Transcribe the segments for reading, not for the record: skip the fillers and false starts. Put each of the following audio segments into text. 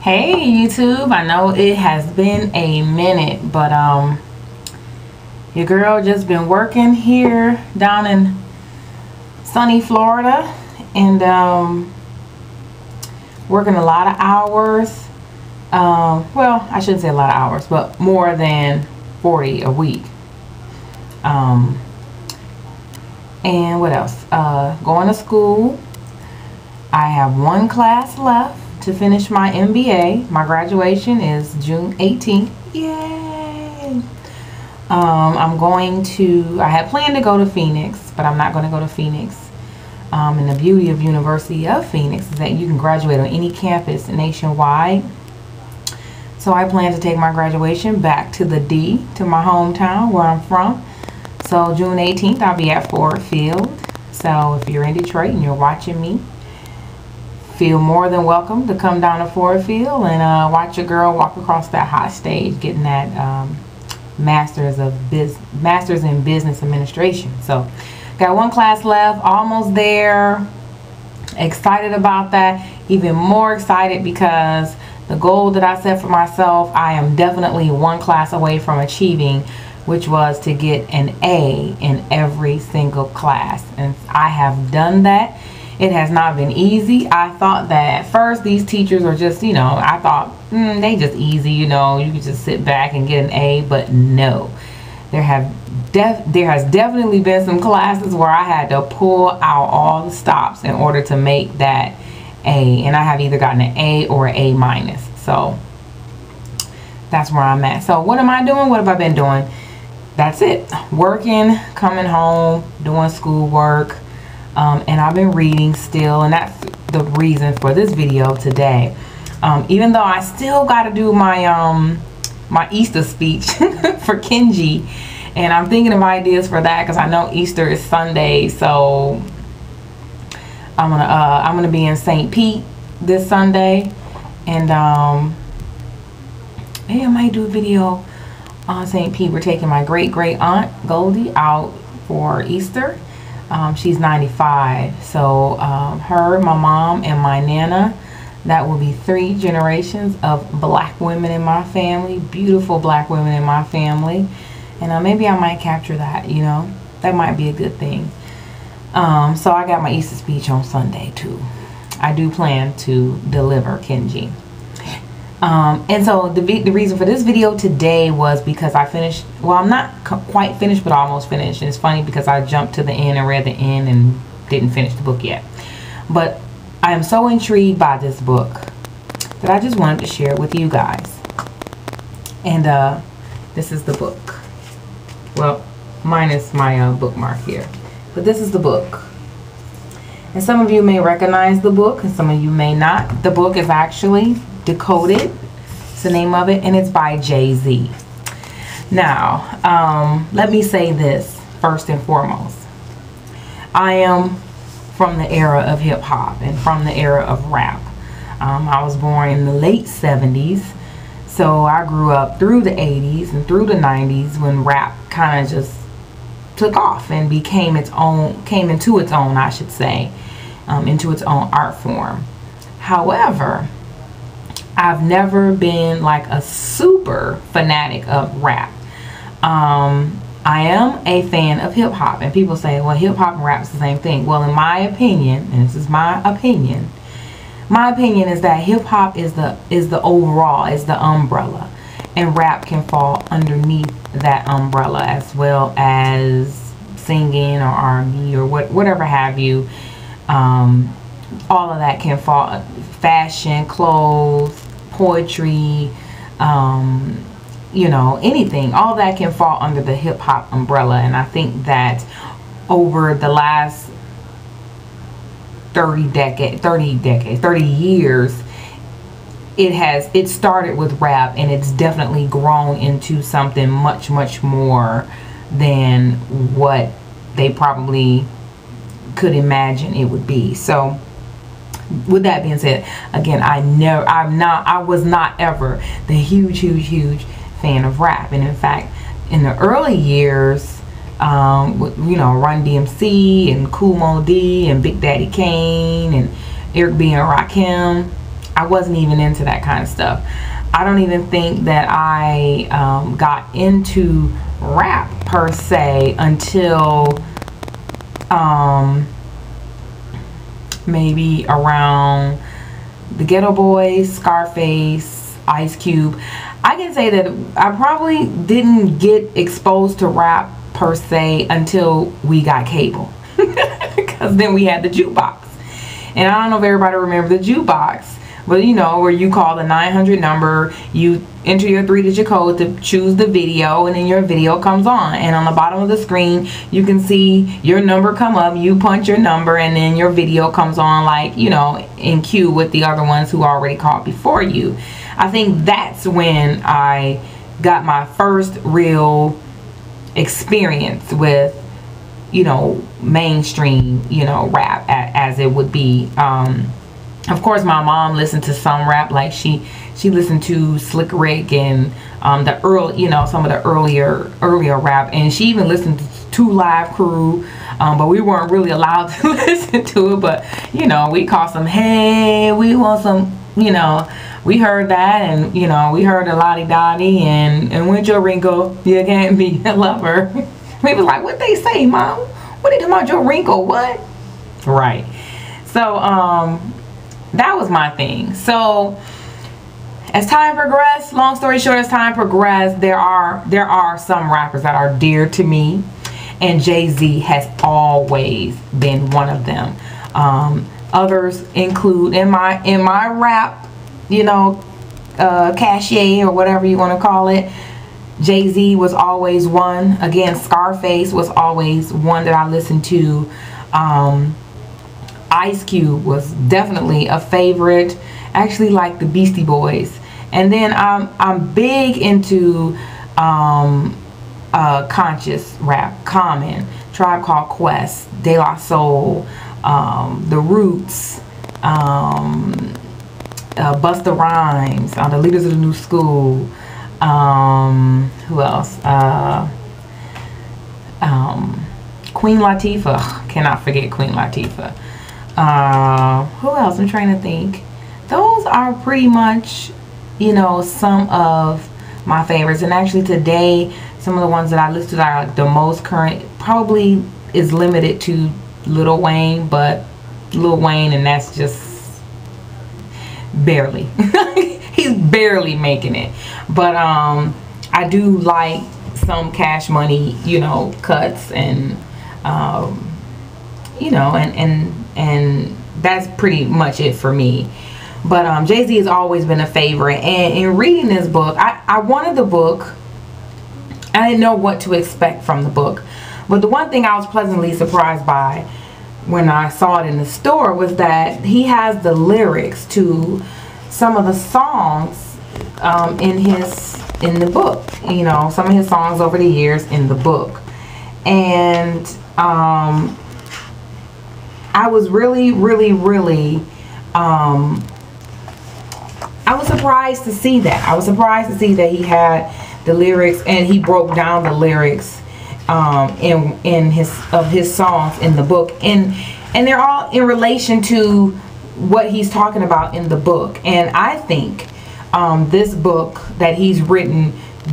Hey YouTube, I know it has been a minute, but your girl just been working here down in sunny Florida and working a lot of hours. Well, I shouldn't say a lot of hours, but more than 40 a week. And what else? Going to school. I have one class left to finish my MBA. My graduation is June 18th. Yay! I had planned to go to Phoenix, but I'm not going to go to Phoenix. And the beauty of University of Phoenix is that you can graduate on any campus nationwide. So I plan to take my graduation back to the D, to my hometown where I'm from. So June 18th, I'll be at Ford Field. So if you're in Detroit and you're watching me, feel more than welcome to come down to Ford Field and watch your girl walk across that hot stage getting that Master's in Business Administration. So got one class left, almost there. Excited about that. Even more excited because the goal that I set for myself, I am definitely one class away from achieving, which was to get an A in every single class. And I have done that. It has not been easy. I thought that at first these teachers are just, I thought they just easy, you could just sit back and get an A, but no. There has definitely been some classes where I had to pull out all the stops in order to make that A, and I have either gotten an A or an A minus. So that's where I'm at. So what am I doing? What have I been doing? That's it. Working, coming home, doing schoolwork. And I've been reading still, and that's the reason for this video today. Even though I still got to do my my Easter speech for Kenji, and I'm thinking of ideas for that because I know Easter is Sunday, so I'm gonna be in St. Pete this Sunday, and maybe I might do a video on St. Pete. We're taking my great aunt Goldie out for Easter. She's 95, so her, my mom, and my nana, that will be 3 generations of black women in my family, beautiful black women in my family, and maybe I might capture that, that might be a good thing. So I got my Easter speech on Sunday too. I do plan to deliver Kenji. And so the reason for this video today was because I finished, well, I'm not quite finished, but almost finished. And it's funny because I jumped to the end and read the end and didn't finish the book yet. But I am so intrigued by this book that I just wanted to share it with you guys. And this is the book. Well, minus my bookmark here. But this is the book. And some of you may recognize the book and some of you may not. The book is actually Decoded. It's the name of it, and it's by Jay-Z. Now, let me say this first and foremost. I am from the era of hip-hop and from the era of rap. I was born in the late 70s, so I grew up through the 80s and through the 90s when rap kind of just took off and became its own, came into its own, I should say, into its own art form. However, I've never been like a super fanatic of rap. I am a fan of hip-hop, and people say, well, hip-hop and rap is the same thing. Well, in my opinion, and this is my opinion is that hip-hop is the overall, is the umbrella, and rap can fall underneath that umbrella, as well as singing or R&B or whatever have you. All of that can fall, fashion, clothes, poetry, anything, all that can fall under the hip-hop umbrella. And I think that over the last 30 years, it started with rap, and it's definitely grown into something much more than what they probably could imagine it would be. So with that being said, again, I was not ever the huge fan of rap. And in fact, in the early years, Run DMC and Kool Moe Dee and Big Daddy Kane and Eric B and Rakim, I wasn't even into that kind of stuff. I don't even think that I got into rap per se until maybe around the Ghetto Boys, Scarface, Ice Cube. I can say that I probably didn't get exposed to rap per se until we got cable, because then we had the jukebox. And I don't know if everybody remember the jukebox, but you know, where you call the 900 number, you enter your 3-digit code to choose the video, and then your video comes on, and on the bottom of the screen you can see your number come up. You punch your number, and then your video comes on, like, you know, in queue with the other ones who already called before you. I think that's when I got my first real experience with, you know, mainstream, you know, rap as it would be. Of course, my mom listened to some rap, like she listened to Slick Rick and the early, you know, some of the earlier rap, and she even listened to Live Crew, but we weren't really allowed to listen to it. But you know, we called some, hey, we want some, you know, we heard that, and you know, we heard a Lottie Dottie and when's your wrinkle, you can't be a lover. We was like, what they say, Mom? What they talking about, your wrinkle? What? Right. So that was my thing. So as time progressed, long story short, as time progressed, there are some rappers that are dear to me, and Jay-Z has always been one of them. Others include in my rap, you know, cachet or whatever you want to call it. Jay-Z was always one. Again, Scarface was always one that I listened to. Ice Cube was definitely a favorite. Actually, like the Beastie Boys. And then I'm big into conscious rap. Common, Tribe Called Quest, De La Soul, The Roots, Busta Rhymes, the Leaders of the New School. Who else? Queen Latifah. Cannot forget Queen Latifah. Who else? I'm trying to think. Those are pretty much, you know, some of my favorites. And actually today, some of the ones that I listed are like the most current. Probably is limited to Lil Wayne, but Lil Wayne, and that's just barely. He's barely making it. But I do like some Cash Money, you know, cuts, and you know, and that's pretty much it for me. But Jay-Z has always been a favorite. And in reading this book, I wanted the book. I didn't know what to expect from the book. But the one thing I was pleasantly surprised by when I saw it in the store was that he has the lyrics to some of the songs in the book. You know, some of his songs over the years in the book. And I was really I was surprised to see that. I was surprised to see that he had the lyrics, and he broke down the lyrics in his songs in the book, and they're all in relation to what he's talking about in the book. And I think this book that he's written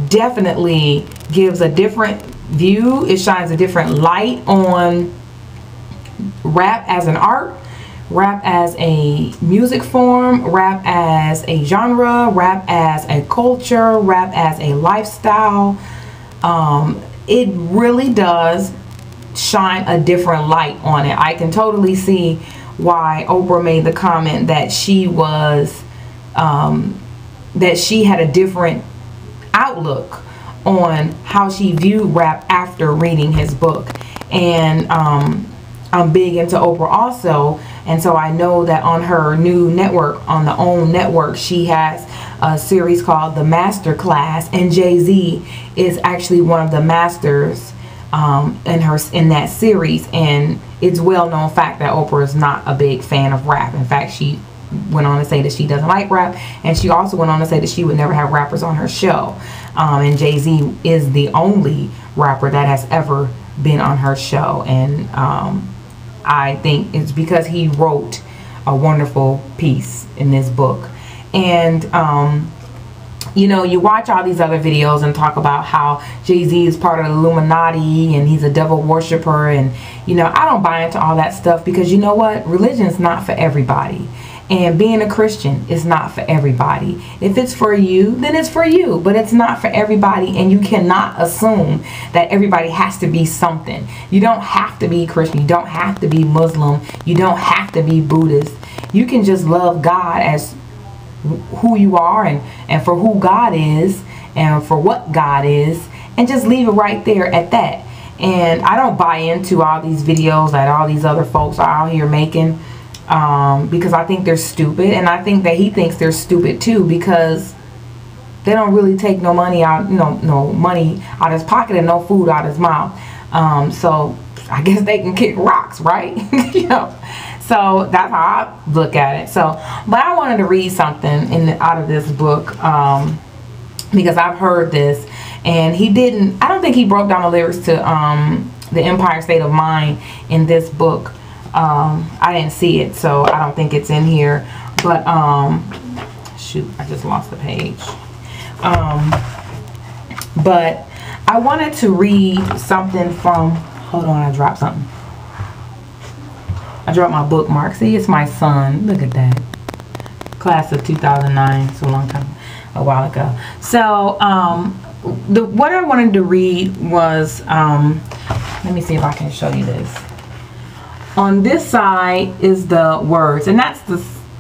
definitely gives a different view. It shines a different light on rap as an art, rap as a music form, rap as a genre, rap as a culture, rap as a lifestyle. It really does shine a different light on it. I can totally see why Oprah made the comment that she was that she had a different outlook on how she viewed rap after reading his book. And I'm big into Oprah also, and so I know that on her new network, on the OWN network, she has a series called The Master Class, and Jay-Z is actually one of the masters in that series. And it's well known fact that Oprah is not a big fan of rap. In fact, she went on to say that she doesn't like rap, and she also went on to say that she would never have rappers on her show. And Jay-Z is the only rapper that has ever been on her show. And I think it's because he wrote a wonderful piece in this book. And you know, you watch all these other videos and talk about how Jay-Z is part of the Illuminati and he's a devil worshiper, and you know, I don't buy into all that stuff, because you know what, religion is not for everybody, and being a Christian is not for everybody. If it's for you, then it's for you, but it's not for everybody, and you cannot assume that everybody has to be something. You don't have to be Christian, you don't have to be Muslim, you don't have to be Buddhist. You can just love God as who you are, and for who God is, and for what God is, and just leave it right there at that. And I don't buy into all these videos that all these other folks are out here making, because I think they're stupid, and I think that he thinks they're stupid too, because they don't really take no money out, no money out of his pocket and no food out of his mouth. So I guess they can kick rocks, right? You know. So that's how I look at it. So, but I wanted to read something out of this book, because I've heard this, and I don't think he broke down the lyrics to the Empire State of Mind in this book. I didn't see it, so I don't think it's in here. But shoot, I just lost the page. But I wanted to read something from, hold on, I dropped something. I dropped my bookmark. See, it's my son. Look at that. Class of 2009. So a while ago. So, what I wanted to read was, let me see if I can show you this. On this side is the words, and that's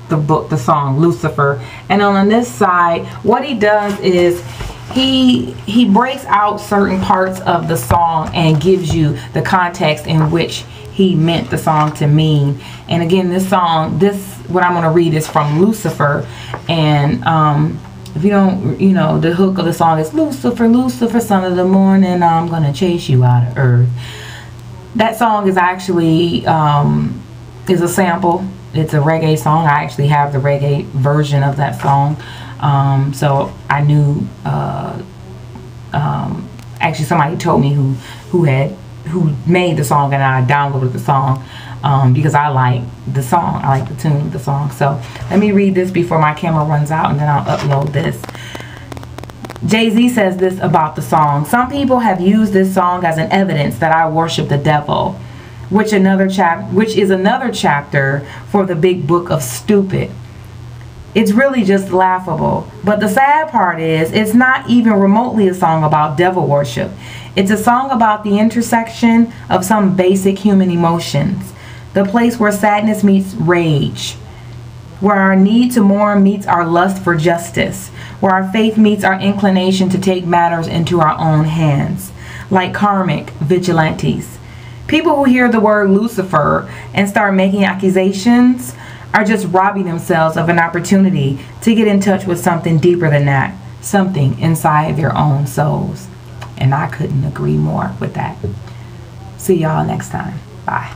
the book, the song, Lucifer. And on this side, what he does is he breaks out certain parts of the song and gives you the context in which he meant the song to mean. And again, what I'm going to read is from Lucifer. And if you don't, you know, the hook of the song is Lucifer, Lucifer, son of the morning, I'm going to chase you out of earth. That song is actually is a sample. It's a reggae song. I actually have the reggae version of that song. So I knew, actually somebody told me who made the song, and I downloaded the song because I like the song. I like the tune of the song. So let me read this before my camera runs out, and then I'll upload this. Jay-Z says this about the song: some people have used this song as an evidence that I worship the devil, which is another chapter for the big book of stupid. It's really just laughable. But the sad part is, it's not even remotely a song about devil worship. It's a song about the intersection of some basic human emotions. The place where sadness meets rage. Where our need to mourn meets our lust for justice. Where our faith meets our inclination to take matters into our own hands. Like karmic vigilantes. People who hear the word Lucifer and start making accusations are just robbing themselves of an opportunity to get in touch with something deeper than that, something inside their own souls. And I couldn't agree more with that. See y'all next time. Bye.